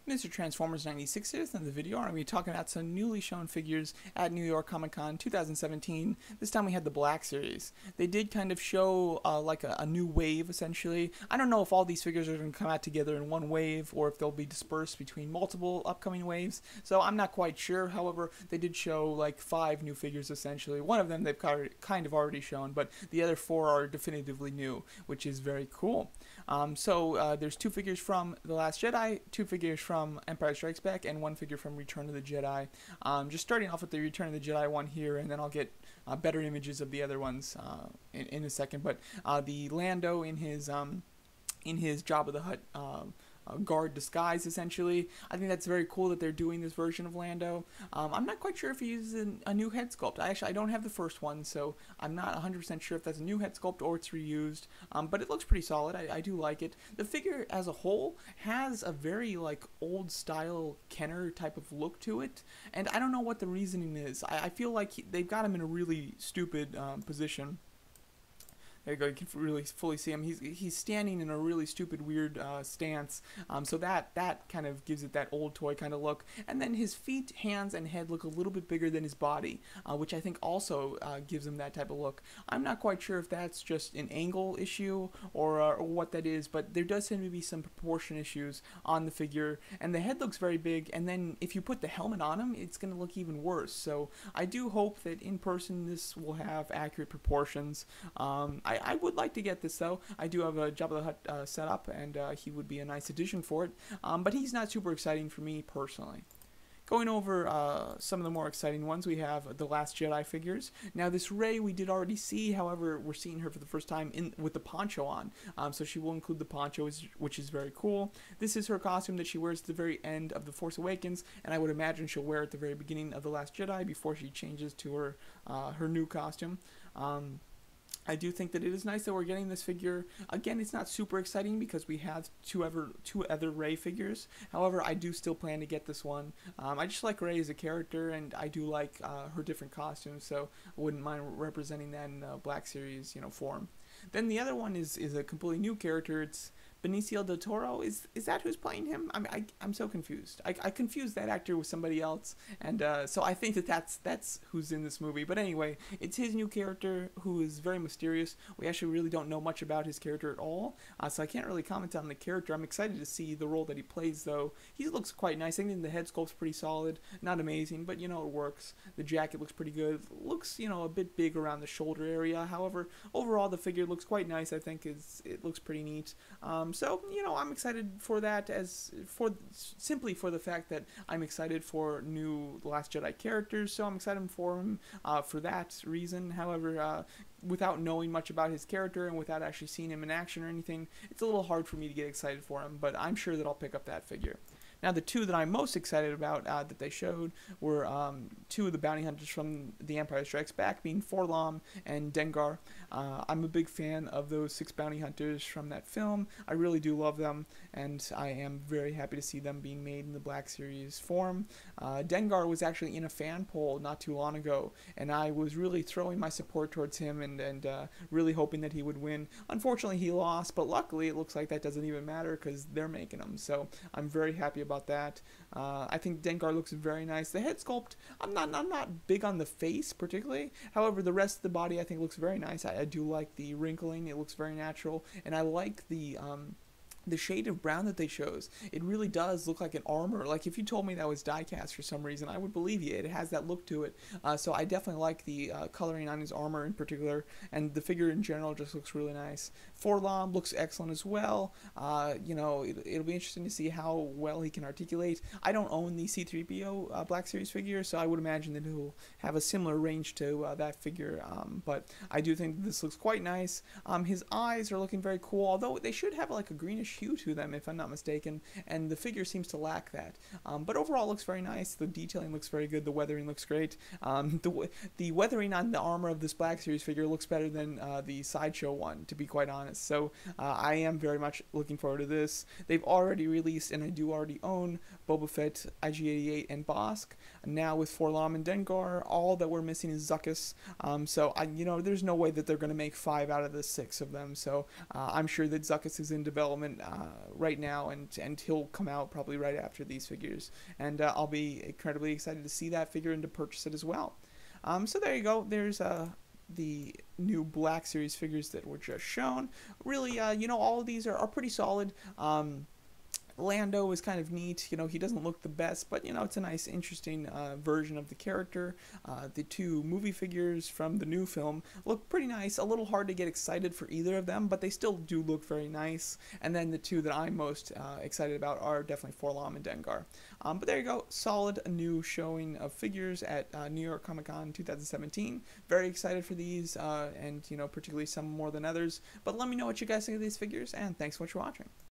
Mr. Transformers 96 here, in the video, I'm going to be talking about some newly shown figures at New York Comic Con 2017. This time we had the Black Series. They did kind of show like a new wave, essentially. I don't know if all these figures are going to come out together in one wave or if they'll be dispersed between multiple upcoming waves, so I'm not quite sure. However, they did show like 5 new figures, essentially. One of them they've kind of already shown, but the other 4 are definitively new, which is very cool. There's 2 figures from The Last Jedi, 2 figures from Empire Strikes Back, and 1 figure from Return of the Jedi. Just starting off with the Return of the Jedi one here, and then I'll get better images of the other ones in a second. But the Lando in his Jabba the Hutt guard disguise, essentially. I think that's very cool that they're doing this version of Lando. I'm not quite sure if he uses a new head sculpt. I don't have the first one, so I'm not 100% sure if that's a new head sculpt or it's reused, but it looks pretty solid. I do like it. The figure as a whole has a very like old style Kenner type of look to it, and I don't know what the reasoning is. I feel like they've got him in a really stupid position. There you go, you can really fully see him. He's standing in a really stupid, weird stance, so that kind of gives it that old toy kind of look. And then his feet, hands, and head look a little bit bigger than his body, which I think also gives him that type of look. I'm not quite sure if that's just an angle issue or what that is, but there does seem to be some proportion issues on the figure, and the head looks very big, and then if you put the helmet on him, it's going to look even worse. So I do hope that in person this will have accurate proportions. I would like to get this, though. I do have a Jabba the Hutt set up, and he would be a nice addition for it, but he's not super exciting for me personally. Going over some of the more exciting ones, we have the Last Jedi figures. Now, this Rey we did already see, however, we're seeing her for the first time with the poncho on. So she will include the poncho, which is very cool. This is her costume that she wears at the very end of The Force Awakens, and I would imagine she'll wear it at the very beginning of The Last Jedi before she changes to her new costume. I do think that it is nice that we're getting this figure. Again, it's not super exciting because we have two other Rey figures. However, I do still plan to get this one. I just like Rey as a character, and I do like her different costumes, so I wouldn't mind representing that in the Black Series, form. Then the other one is a completely new character. It's Benicio del Toro. Is that who's playing him? I'm so confused. I confused that actor with somebody else, and so I think that's who's in this movie. But anyway, it's his new character who is very mysterious. We actually really don't know much about his character at all, so I can't really comment on the character. I'm excited to see the role that he plays, though. He looks quite nice. I think the head sculpt's pretty solid. Not amazing, but it works. The jacket looks pretty good. Looks a bit big around the shoulder area. However, overall the figure looks quite nice. I think it looks pretty neat. So I'm excited for that, simply for the fact that I'm excited for new Last Jedi characters. So I'm excited for him for that reason. However, without knowing much about his character and without actually seeing him in action or anything, it's a little hard for me to get excited for him. But I'm sure that I'll pick up that figure. Now, the 2 that I'm most excited about that they showed were 2 of the bounty hunters from The Empire Strikes Back, being LOM and Dengar. I'm a big fan of those 6 bounty hunters from that film. I really do love them, and I am very happy to see them being made in the Black Series form. Dengar was actually in a fan poll not too long ago, and I was really throwing my support towards him and really hoping that he would win. Unfortunately, he lost, but luckily it looks like that doesn't even matter because they're making them, so I'm very happy about that. I think Dengar looks very nice. The head sculpt, I'm not big on the face particularly. However, the rest of the body I think looks very nice. I do like the wrinkling. It looks very natural, and I like the shade of brown that they chose. It really does look like an armor. Like, if you told me that was die-cast for some reason, I would believe you. It has that look to it. So I definitely like the coloring on his armor in particular, and the figure in general just looks really nice. LOM looks excellent as well. It'll be interesting to see how well he can articulate. I don't own the C-3PO Black Series figure, so I would imagine that he'll have a similar range to that figure, but I do think this looks quite nice. His eyes are looking very cool, although they should have like a greenish hue to them, if I'm not mistaken, and the figure seems to lack that. But overall, it looks very nice. The detailing looks very good. The weathering looks great. The weathering on the armor of this Black Series figure looks better than the Sideshow one, to be quite honest. So I am very much looking forward to this. They've already released, and I do already own, Boba Fett, IG-88, and Bosk. Now with LOM and Dengar, all that we're missing is Zuckuss. So there's no way that they're going to make 5 out of the 6 of them. So I'm sure that Zuckuss is in development right now, and he'll come out probably right after these figures, and I'll be incredibly excited to see that figure and to purchase it as well. So there you go. There's the new Black Series figures that were just shown. Really, all of these are pretty solid. Lando is kind of neat. He doesn't look the best, but it's a nice, interesting version of the character. The two movie figures from the new film look pretty nice. A little hard to get excited for either of them, but they still do look very nice. And then the two that I'm most excited about are definitely for LOM and Dengar. But there you go, solid new showing of figures at New York Comic Con 2017. Very excited for these, and particularly some more than others. But let me know what you guys think of these figures, and thanks so much for watching.